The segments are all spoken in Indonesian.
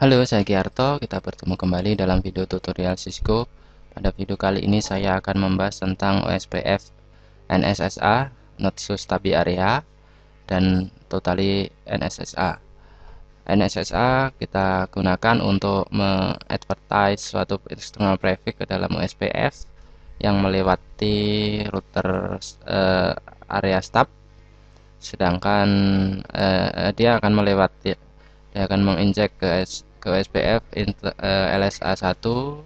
Halo, saya Giarto. Kita bertemu kembali dalam video tutorial Cisco. Pada video kali ini saya akan membahas tentang OSPF NSSA, Not So Stable Area, dan Totally NSSA. NSSA kita gunakan untuk me-advertise suatu external traffic ke dalam OSPF yang melewati router area stub, sedangkan dia akan menginjek ke SPF LSA 1 2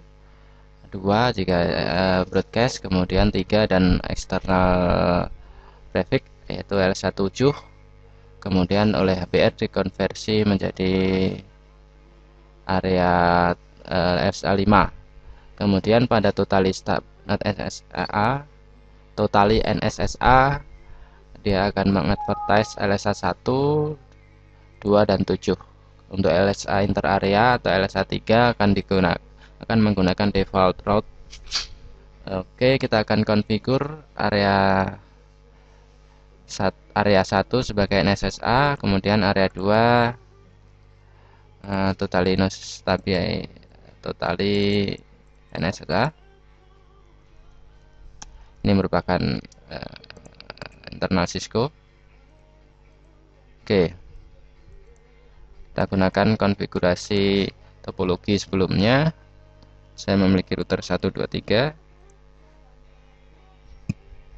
jika broadcast, kemudian 3 dan eksternal traffic yaitu LSA 7, kemudian oleh HBR dikonversi menjadi area LSA 5. Kemudian pada totalista totally NSSA dia akan mengadvertise LSA 1 2 dan 7. Untuk LSA inter area atau LSA 3 akan menggunakan default route. Oke, kita akan konfigur area 1 sebagai NSSA, kemudian area 2 totally NSSA. Ini merupakan internal Cisco. Oke, kita gunakan konfigurasi topologi sebelumnya. Saya memiliki router 1 2 3.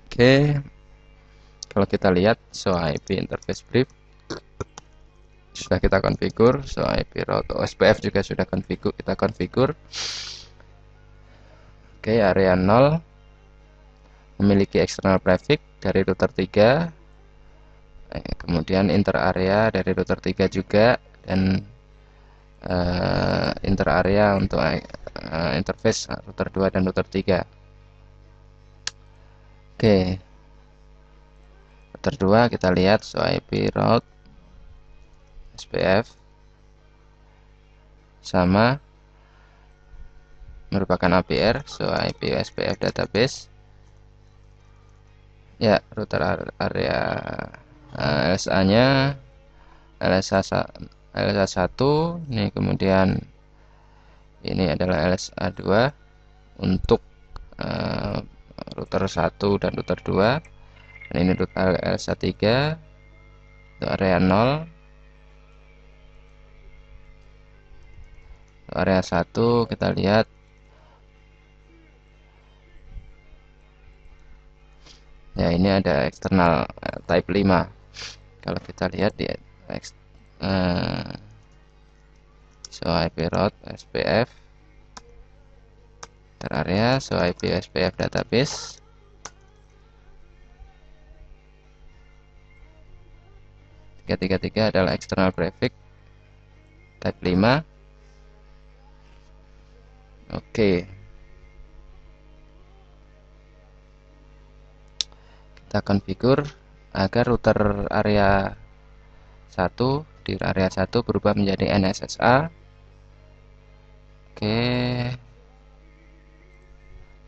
Oke, kalau kita lihat show IP interface brief sudah kita konfigur, show IP route OSPF juga sudah kita konfigur. Oke, area 0 memiliki external traffic dari router 3, kemudian inter area dari router 3 juga, dan inter area untuk interface router 2 dan router 3. Oke, router 2 kita lihat show IP route SPF sama merupakan APR, show IP SPF database. Ya, router area LSA nya LSA 1 ini, kemudian ini adalah LSA 2 untuk router 1 dan router 2, dan ini router LSA 3 untuk area 0. Untuk area 1 kita lihat ya, ini ada eksternal type 5. Kalau kita lihat di show IP route SPF area, show IP SPF database. Tiga adalah external traffic type 5. Oke, kita konfigur agar router area 1 di area 1 berubah menjadi NSSA. Oke,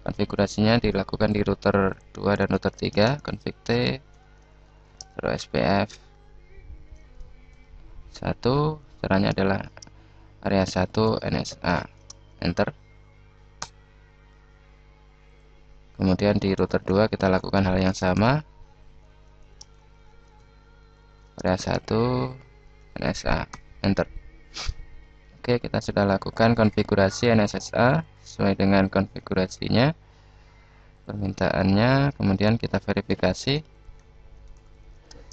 konfigurasinya dilakukan di router 2 dan router 3. Config T SPF 1, caranya adalah area 1 NSA, enter. Kemudian di router 2 kita lakukan hal yang sama, area 1 NSA, enter. Oke, kita sudah lakukan konfigurasi NSSA sesuai dengan konfigurasinya, permintaannya. Kemudian kita verifikasi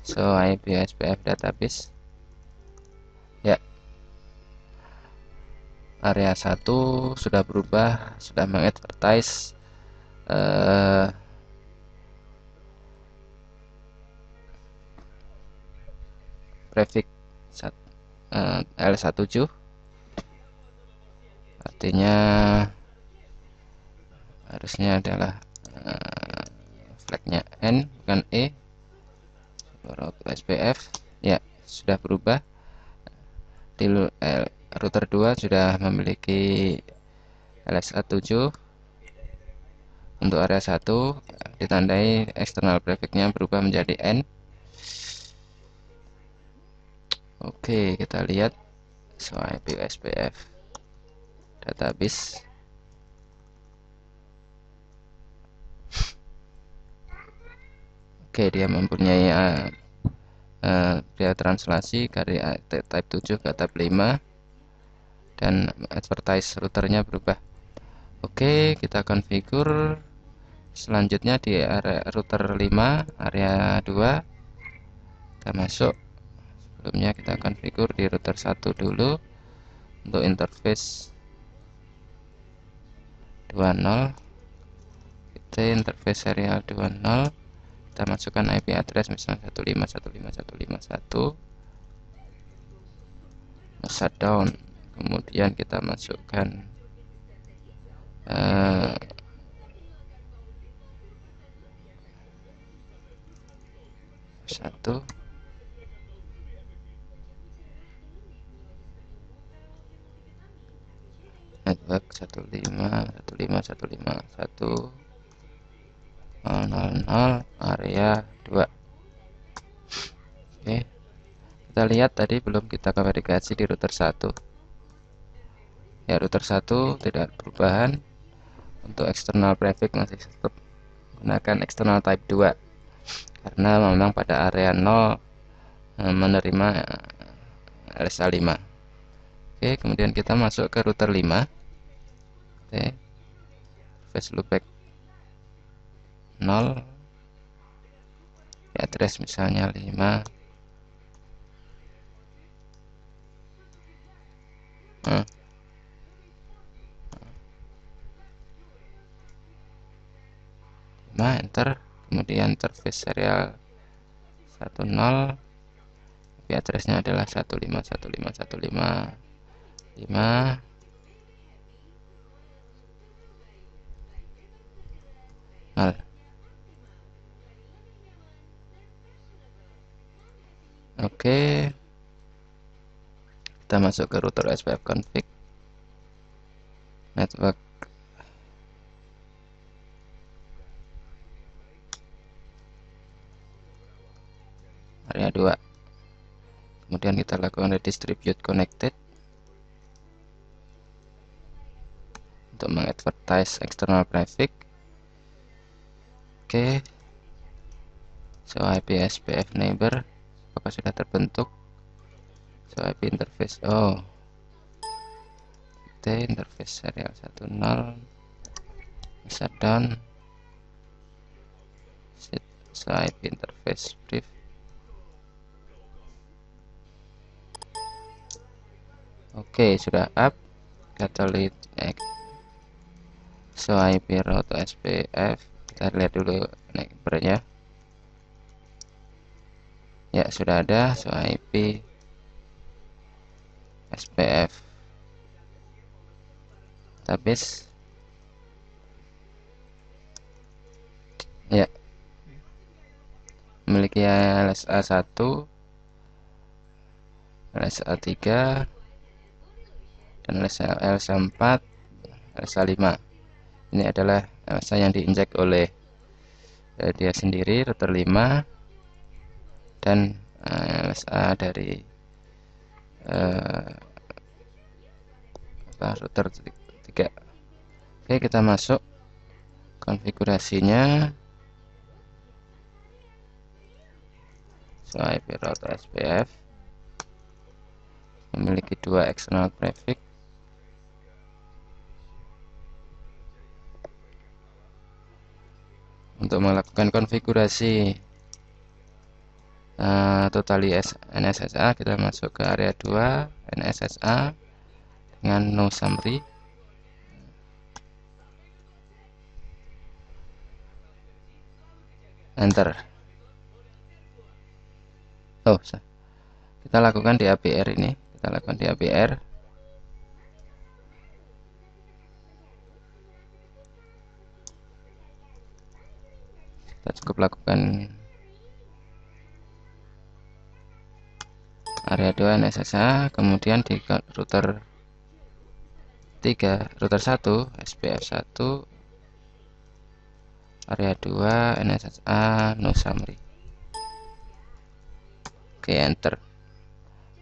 show IP SPF database. Ya, area 1 sudah berubah, sudah mengadvertise traffic LSA 7, artinya harusnya adalah flagnya N bukan E. SPF ya sudah berubah. Di router 2 sudah memiliki LSA 7. Untuk area 1 ditandai eksternal trafficnya berubah menjadi N. Oke, kita lihat So IP SPF database. Oke, dia mempunyai dia translasi dari type 7 ke type 5 dan advertise routernya berubah. Oke, kita configure selanjutnya di area router 5 area 2 kita masuk. Sebelumnya kita configure di router 1 dulu untuk interface 20. Kita interface serial 20, kita masukkan IP address misalnya 1515151, shutdown. Kemudian kita masukkan satu network 151515100 area 2. Oke, kita lihat tadi belum kita verifikasi di router 1 ya. Router 1 tidak perubahan. Untuk external prefix masih tetap gunakan external type 2 karena memang pada area 0 menerima LSA 5. Oke, kemudian kita masuk ke router 5. Oke, face loopback 0, address misalnya 5. Enter, kemudian interface serial 10, IP addressnya adalah 1515155. Oke, kita masuk ke router SPF config network area 2. Kemudian kita lakukan redistribute connected untuk mengadvertise external prefix. Oke, so IP SPF neighbor apakah sudah terbentuk? So IP interface, interface serial 10 shutdown. So IP interface brief. Oke, sudah up. Kita lihat so IP route SPF, kita lihat dulu neighbornya ya, sudah ada. So IP SPF database ya, memiliki LSA 1, LSA 3 dan LSA 4, LSA 5. Ini adalah LSA yang diinjek oleh dia sendiri, router 5, dan LSA dari router 3. Oke, kita masuk konfigurasinya. So IP router SPF memiliki 2 external prefix. Untuk melakukan konfigurasi totally NSSA, kita masuk ke area 2 NSSA dengan no summary. Enter. Kita lakukan di APR ini. Kita lakukan di APR. Kita cukup lakukan area 2 NSSA, kemudian di router 3, router 1 SPF 1 area 2 NSSA no summary. Oke, enter.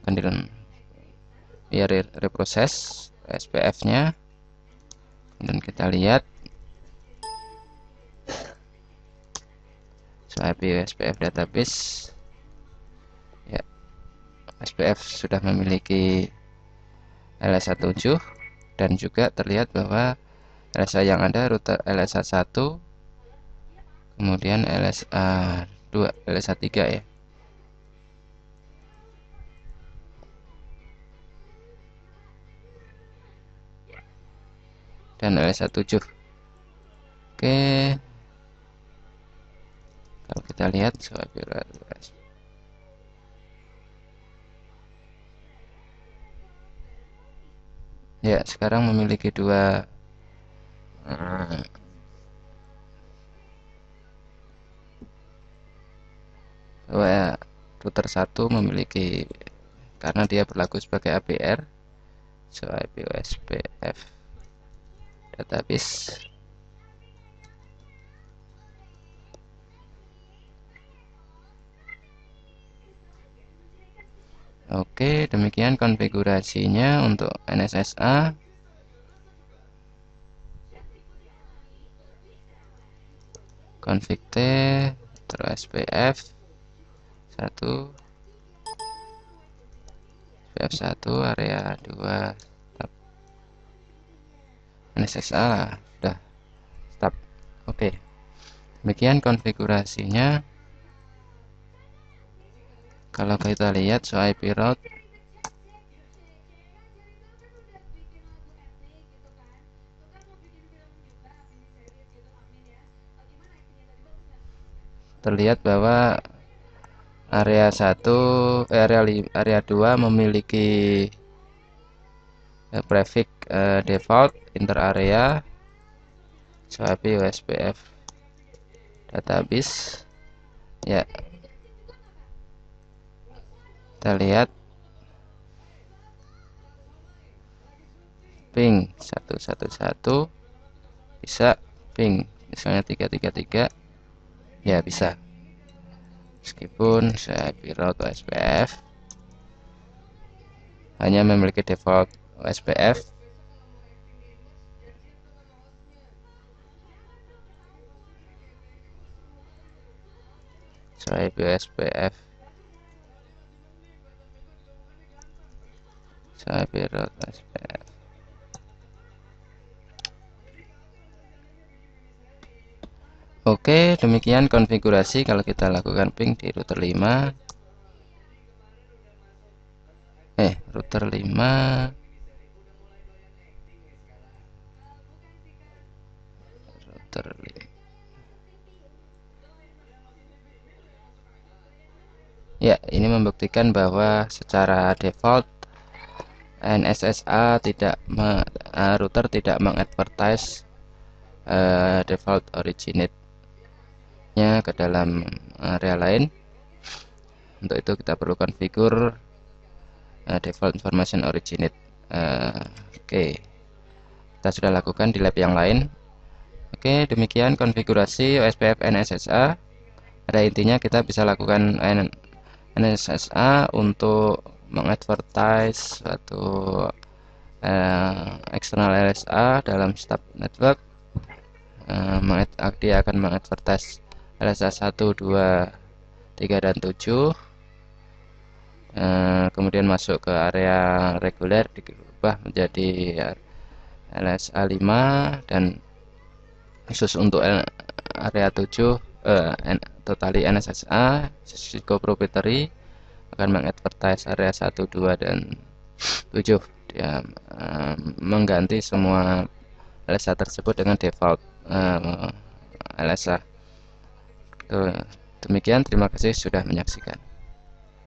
Kemudian biar reproses SPF-nya. Dan kita lihat IP SPF database. Ya, SPF sudah memiliki LSA7 dan juga terlihat bahwa LSA yang ada router LSA1, kemudian LSA2, LSA3 ya. Dan LSA7. Oke. Kalau kita lihat ya, sekarang memiliki dua router satu memiliki, karena dia berlaku sebagai APR, IP SPF database. Oke, demikian konfigurasinya untuk NSSA. Config T, terus SPF 1, SPF 1, area 2, stop. NSSA lah, sudah stop. Oke, demikian konfigurasinya. Kalau kita lihat IP route, terlihat bahwa area 1, area 2 memiliki prefix default inter area IP SPF database. Ya, kita lihat ping 111 bisa, ping misalnya 333 ya bisa, meskipun IP route SPF hanya memiliki default SPF. IP SPF IP route SPF. Oke, demikian konfigurasi kalau kita lakukan ping di router 5. Router 5. Router 5. Ya, ini membuktikan bahwa secara default NSSA router tidak mengadvertise default originate-nya ke dalam area lain. Untuk itu kita perlu konfigur default information originate. Oke, kita sudah lakukan di lab yang lain. Oke, demikian konfigurasi OSPF NSSA. Pada intinya kita bisa lakukan NSSA untuk mengadvertise suatu eksternal LSA dalam stub network. Dia akan mengadvertise LSA 1, 2, 3, dan 7. Kemudian masuk ke area reguler, diubah menjadi LSA 5, dan khusus untuk area 7 totally NSSA Cisco proprietary akan mengadvertise area 1, 2, dan 7. Dia mengganti semua LSA tersebut dengan default LSA. Demikian, terima kasih sudah menyaksikan.